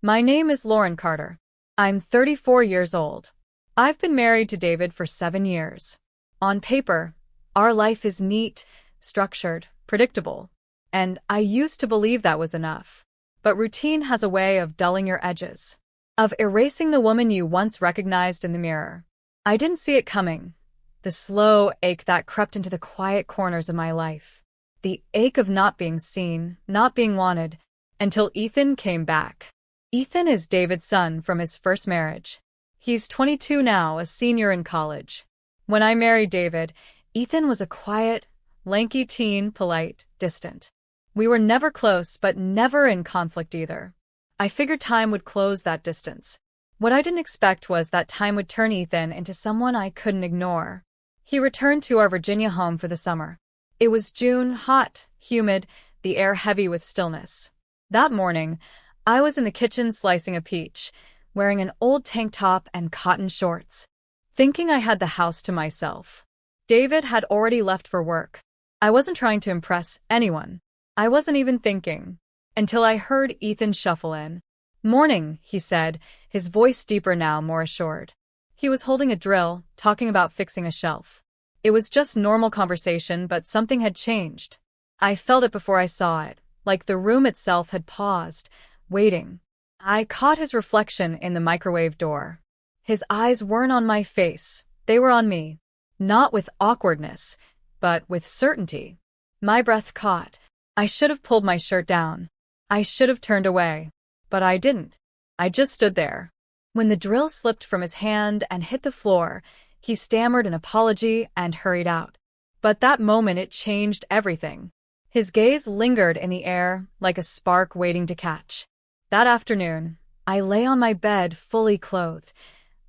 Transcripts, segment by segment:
My name is Lauren Carter. I'm 34 years old. I've been married to David for 7 years. On paper, our life is neat, structured, predictable. And I used to believe that was enough. But routine has a way of dulling your edges, of erasing the woman you once recognized in the mirror. I didn't see it coming. The slow ache that crept into the quiet corners of my life. The ache of not being seen, not being wanted, until Ethan came back. Ethan is David's son from his first marriage. He's 22 now, a senior in college. When I married David, Ethan was a quiet, lanky teen, polite, distant. We were never close, but never in conflict either. I figured time would close that distance. What I didn't expect was that time would turn Ethan into someone I couldn't ignore. He returned to our Virginia home for the summer. It was June, hot, humid, the air heavy with stillness. That morning, I was in the kitchen slicing a peach, wearing an old tank top and cotton shorts, thinking I had the house to myself. David had already left for work. I wasn't trying to impress anyone. I wasn't even thinking, until I heard Ethan shuffle in. "Morning," he said, his voice deeper now, more assured. He was holding a drill, talking about fixing a shelf. It was just normal conversation, but something had changed. I felt it before I saw it, like the room itself had paused, waiting. I caught his reflection in the microwave door. His eyes weren't on my face, they were on me. Not with awkwardness, but with certainty. My breath caught. I should have pulled my shirt down. I should have turned away. But I didn't. I just stood there. When the drill slipped from his hand and hit the floor, he stammered an apology and hurried out. But that moment it changed everything. His gaze lingered in the air like a spark waiting to catch. That afternoon, I lay on my bed fully clothed,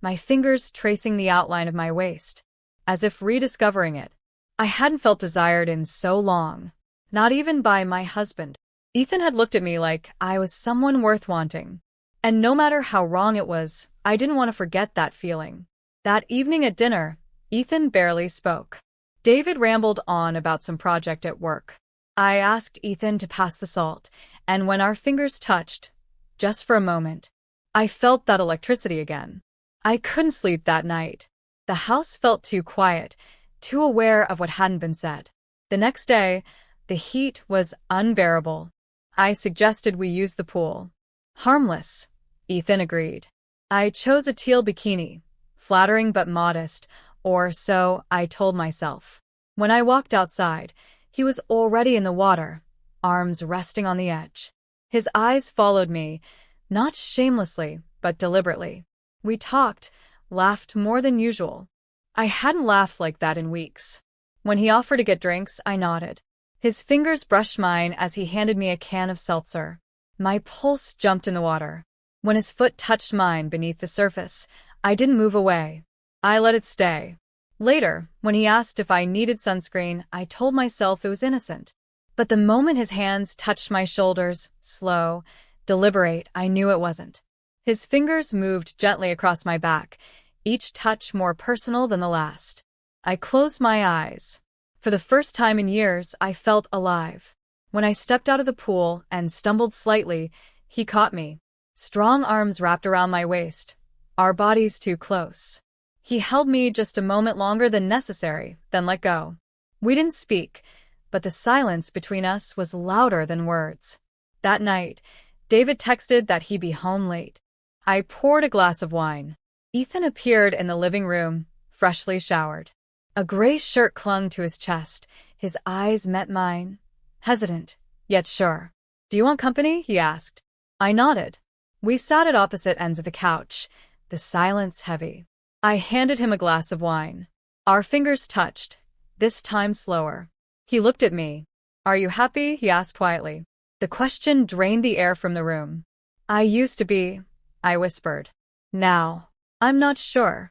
my fingers tracing the outline of my waist, as if rediscovering it. I hadn't felt desired in so long. Not even by my husband. Ethan had looked at me like I was someone worth wanting. And no matter how wrong it was, I didn't want to forget that feeling. That evening at dinner, Ethan barely spoke. David rambled on about some project at work. I asked Ethan to pass the salt, and when our fingers touched, just for a moment, I felt that electricity again. I couldn't sleep that night. The house felt too quiet, too aware of what hadn't been said. The next day, the heat was unbearable. I suggested we use the pool. Harmless, Ethan agreed. I chose a teal bikini, flattering but modest, or so I told myself. When I walked outside, he was already in the water, arms resting on the edge. His eyes followed me, not shamelessly, but deliberately. We talked, laughed more than usual. I hadn't laughed like that in weeks. When he offered to get drinks, I nodded. His fingers brushed mine as he handed me a can of seltzer. My pulse jumped in the water. When his foot touched mine beneath the surface, I didn't move away. I let it stay. Later, when he asked if I needed sunscreen, I told myself it was innocent. But the moment his hands touched my shoulders, slow, deliberate, I knew it wasn't. His fingers moved gently across my back, each touch more personal than the last. I closed my eyes. For the first time in years, I felt alive. When I stepped out of the pool and stumbled slightly, he caught me. Strong arms wrapped around my waist, our bodies too close. He held me just a moment longer than necessary, then let go. We didn't speak, but the silence between us was louder than words. That night, David texted that he'd be home late. I poured a glass of wine. Ethan appeared in the living room, freshly showered. A gray shirt clung to his chest. His eyes met mine, hesitant, yet sure. "Do you want company?" he asked. I nodded. We sat at opposite ends of the couch, the silence heavy. I handed him a glass of wine. Our fingers touched, this time slower. He looked at me. "Are you happy?" he asked quietly. The question drained the air from the room. "I used to be," I whispered. "Now, I'm not sure."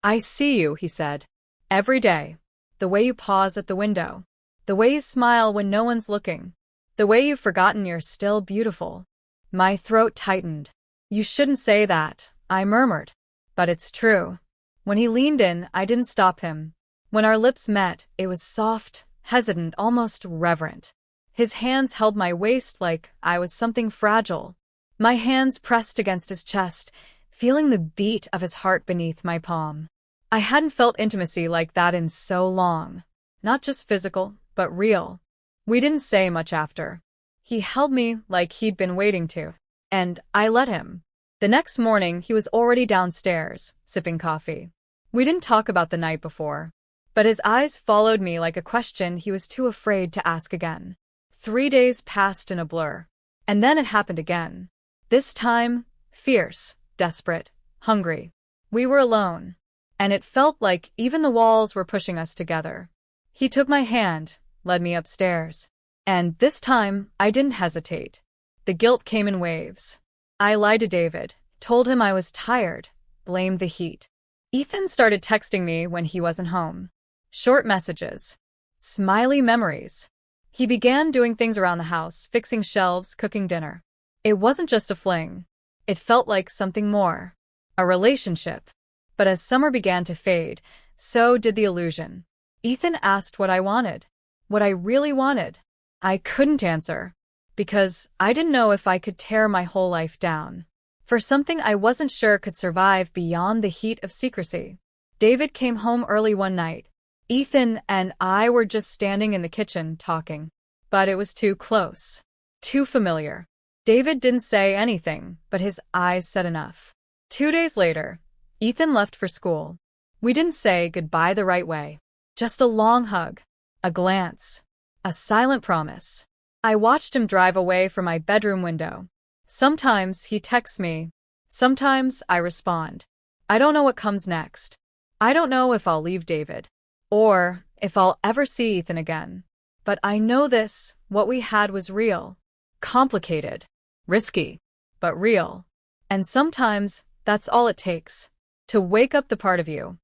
"I see you," he said. "Every day. The way you pause at the window. The way you smile when no one's looking. The way you've forgotten you're still beautiful." My throat tightened. "You shouldn't say that," I murmured. "But it's true." When he leaned in, I didn't stop him. When our lips met, it was soft, hesitant, almost reverent. His hands held my waist like I was something fragile. My hands pressed against his chest, feeling the beat of his heart beneath my palm. I hadn't felt intimacy like that in so long. Not just physical, but real. We didn't say much after. He held me like he'd been waiting to, and I let him. The next morning, he was already downstairs, sipping coffee. We didn't talk about the night before, but his eyes followed me like a question he was too afraid to ask again. 3 days passed in a blur, and then it happened again. This time, fierce, desperate, hungry. We were alone, and it felt like even the walls were pushing us together. He took my hand, led me upstairs, and this time I didn't hesitate. The guilt came in waves. I lied to David, told him I was tired, blamed the heat. Ethan started texting me when he wasn't home. Short messages. Smiley memories. He began doing things around the house, fixing shelves, cooking dinner. It wasn't just a fling. It felt like something more. A relationship. But as summer began to fade, so did the illusion. Ethan asked what I wanted. What I really wanted. I couldn't answer. Because I didn't know if I could tear my whole life down for something I wasn't sure could survive beyond the heat of secrecy. David came home early one night. Ethan and I were just standing in the kitchen talking. But it was too close. Too familiar. David didn't say anything, but his eyes said enough. 2 days later, Ethan left for school. We didn't say goodbye the right way. Just a long hug. A glance. A silent promise. I watched him drive away from my bedroom window. Sometimes he texts me. Sometimes I respond. I don't know what comes next. I don't know if I'll leave David, or if I'll ever see Ethan again. But I know this, what we had was real. Complicated. Risky. But real. And sometimes, that's all it takes. To wake up the part of you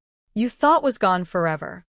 thought was gone forever.